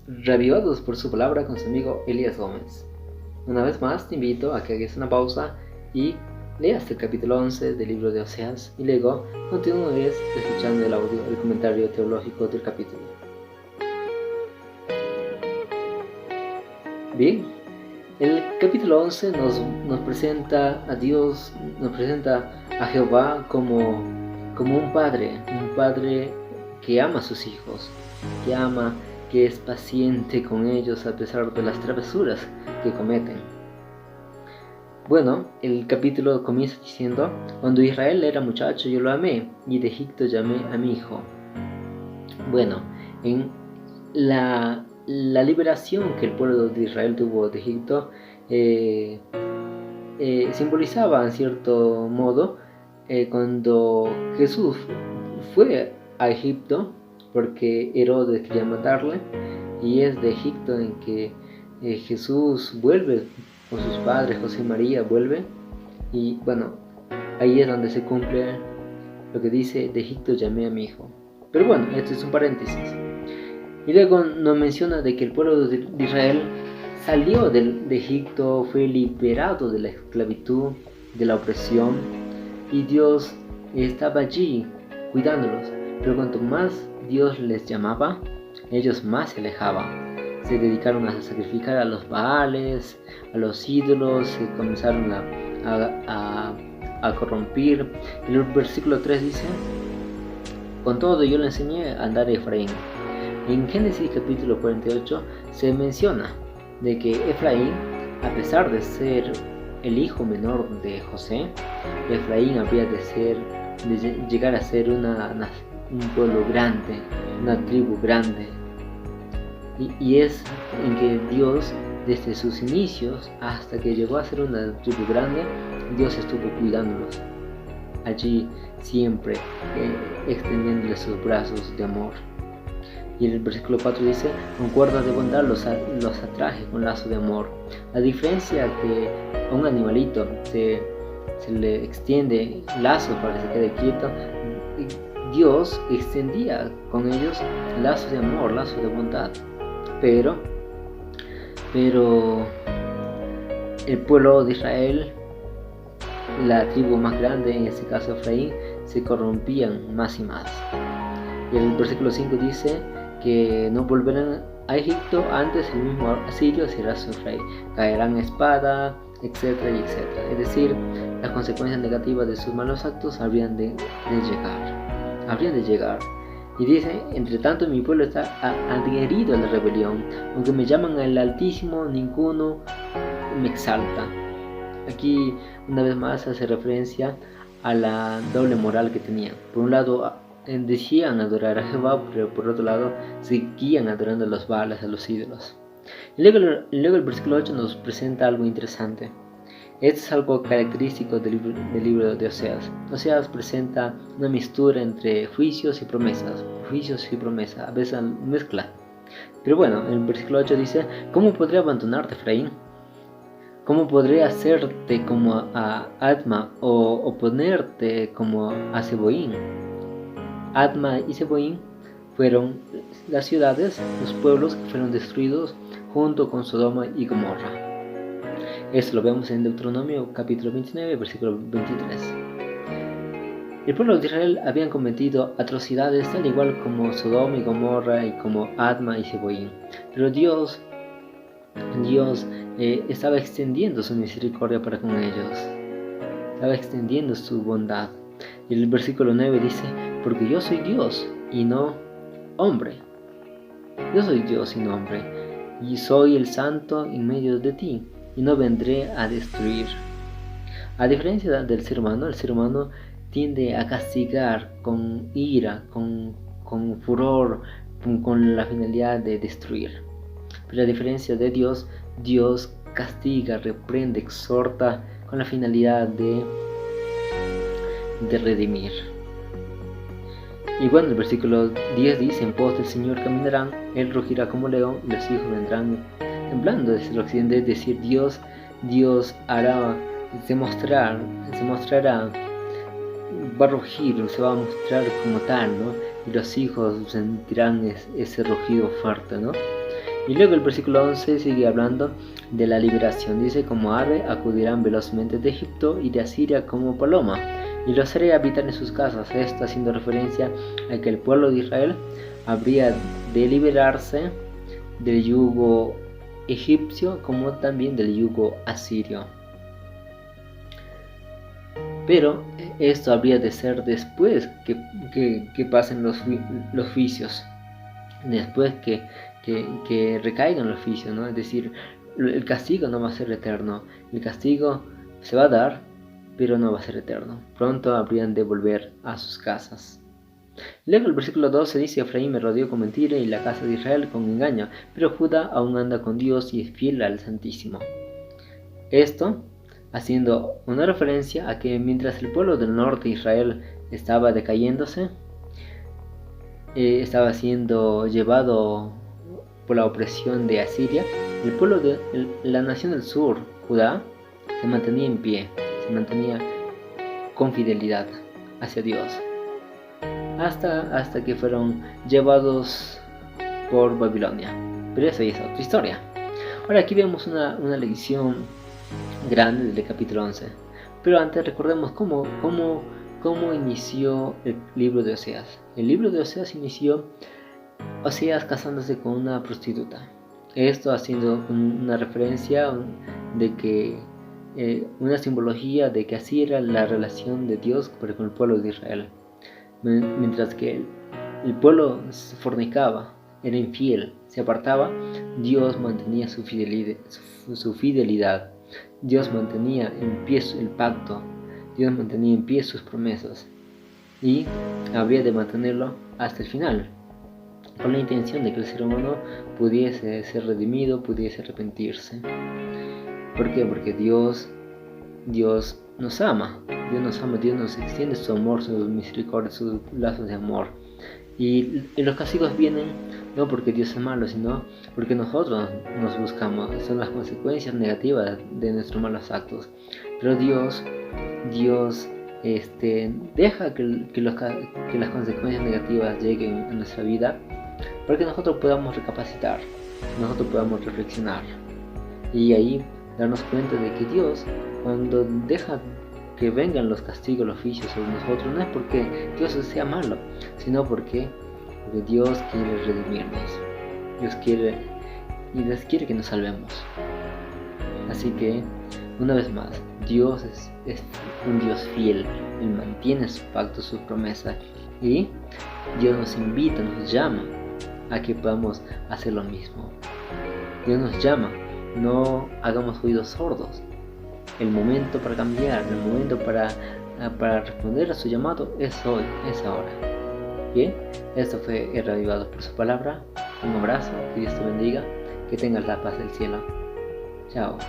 Reavivados por su palabra con su amigo Elías Gómez. Una vez más te invito a que hagas una pausa y leas el capítulo 11 del libro de Oseas y luego continúes escuchando el audio, el comentario teológico del capítulo. Bien, el capítulo 11 nos presenta a Dios, nos presenta a Jehová como un padre que ama a sus hijos, que es paciente con ellos a pesar de las travesuras que cometen. Bueno, el capítulo comienza diciendo: cuando Israel era muchacho yo lo amé, y de Egipto llamé a mi hijo. Bueno, en la liberación que el pueblo de Israel tuvo de Egipto simbolizaba en cierto modo cuando Jesús fue a Egipto, porque Herodes quería matarle, y es de Egipto en que Jesús vuelve con sus padres, José y María vuelve, y bueno, ahí es donde se cumple lo que dice: de Egipto llamé a mi hijo. Pero bueno, esto es un paréntesis. Y luego nos menciona de que el pueblo de Israel salió de Egipto, fue liberado de la esclavitud, de la opresión, y Dios estaba allí cuidándolos. Pero cuanto más Dios les llamaba, ellos más se alejaban. Se dedicaron a sacrificar a los baales, a los ídolos, se comenzaron a corromper. El versículo 3 dice: con todo yo le enseñé a andar a Efraín. En Génesis capítulo 48 se menciona de que Efraín, a pesar de ser el hijo menor de José, Efraín habría de llegar a ser un pueblo grande, una tribu grande. Y es en que Dios, desde sus inicios hasta que llegó a ser una tribu grande, Dios estuvo cuidándolos. Allí siempre extendiéndoles sus brazos de amor. Y en el versículo 4 dice: con cuerdas de bondad los atraje con lazo de amor. La diferencia que a un animalito se le extiende lazo para que se quede quieto, Dios extendía con ellos lazos de amor, lazos de bondad. Pero el pueblo de Israel, la tribu más grande, en este caso Efraín, se corrompían más y más. Y el versículo 5 dice que no volverán a Egipto, antes el mismo asirio será su rey, caerán a espada, etcétera y etcétera. Es decir, las consecuencias negativas de sus malos actos habrían de llegar. Y dice: entre tanto mi pueblo está adherido a la rebelión, aunque me llaman al Altísimo, ninguno me exalta. Aquí una vez más hace referencia a la doble moral que tenían. Por un lado decían adorar a Jehová, pero por otro lado seguían adorando a los baales, a los ídolos. Y luego el versículo 8 nos presenta algo interesante. Esto es algo característico del libro de Oseas. Oseas presenta una mixtura entre juicios y promesas, a veces mezcla. Pero bueno, el versículo 8 dice: ¿cómo podré abandonarte, Efraín? ¿Cómo podré hacerte como a Adma o ponerte como a Zeboim? Adma y Zeboim fueron las ciudades, los pueblos que fueron destruidos junto con Sodoma y Gomorra. Esto lo vemos en Deuteronomio capítulo 29, versículo 23. El pueblo de Israel habían cometido atrocidades tal igual como Sodoma y Gomorra y como Adma y Zeboim. Pero Dios estaba extendiendo su misericordia para con ellos. Estaba extendiendo su bondad. Y el versículo 9 dice: porque yo soy Dios y no hombre. Yo soy Dios y no hombre. Y soy el santo en medio de ti, y no vendré a destruir. A diferencia del ser humano, el ser humano tiende a castigar con ira, con furor, con la finalidad de destruir. Pero a diferencia de Dios, Dios castiga, reprende, exhorta con la finalidad de redimir. Y bueno, el versículo 10 dice: en pos del Señor caminarán, Él rugirá como león, y los hijos vendrán temblando desde el occidente. Es decir, Dios hará, se mostrará, va a rugir, se va a mostrar como tal, ¿no? Y los hijos sentirán ese rugido fuerte, ¿no? Y luego el versículo 11 sigue hablando de la liberación. Dice: como ave acudirán velozmente de Egipto y de Asiria como paloma, y los haré habitar en sus casas. Esto haciendo referencia a que el pueblo de Israel habría de liberarse del yugo egipcio como también del yugo asirio. Pero esto habría de ser después que pasen los juicios, después que recaigan los juicios, ¿no? Es decir, el castigo no va a ser eterno, el castigo se va a dar, pero no va a ser eterno. Pronto habrían de volver a sus casas. Luego el versículo 12 dice: Efraín me rodeó con mentira y la casa de Israel con engaño, pero Judá aún anda con Dios y es fiel al Santísimo. Esto haciendo una referencia a que mientras el pueblo del norte de Israel estaba decayéndose, estaba siendo llevado por la opresión de Asiria, el pueblo de la nación del sur, Judá, se mantenía en pie, se mantenía con fidelidad hacia Dios, hasta que fueron llevados por Babilonia. Pero eso ya es otra historia. Ahora aquí vemos una lección grande del capítulo 11. Pero antes recordemos cómo inició el libro de Oseas. El libro de Oseas inició Oseas casándose con una prostituta. Esto haciendo una referencia de que una simbología de que así era la relación de Dios con el pueblo de Israel. Mientras que el pueblo se fornicaba, era infiel, se apartaba, Dios mantenía su fidelidad. Dios mantenía en pie el pacto, Dios mantenía en pie sus promesas y habría de mantenerlo hasta el final, con la intención de que el ser humano pudiese ser redimido, pudiese arrepentirse. ¿Por qué? Porque Dios nos ama, Dios nos extiende su amor, su misericordia, sus lazos de amor. Y los castigos vienen no porque Dios es malo, sino porque nosotros nos buscamos. Son las consecuencias negativas de nuestros malos actos. Pero Dios deja que las consecuencias negativas lleguen a nuestra vida para que nosotros podamos recapacitar, nosotros podamos reflexionar. Y ahí darnos cuenta de que Dios, cuando deja que vengan los castigos, los juicios sobre nosotros, no es porque Dios sea malo, sino porque Dios quiere redimirnos. Dios quiere que nos salvemos. Así que, una vez más, Dios es un Dios fiel. Él mantiene su pacto, sus promesas, y Dios nos invita, nos llama a que podamos hacer lo mismo. Dios nos llama, no hagamos oídos sordos. El momento para cambiar, el momento para responder a su llamado es hoy, es ahora. Bien, esto fue Reavivado por su palabra. Un abrazo, que Dios te bendiga, que tengas la paz del cielo. Chao.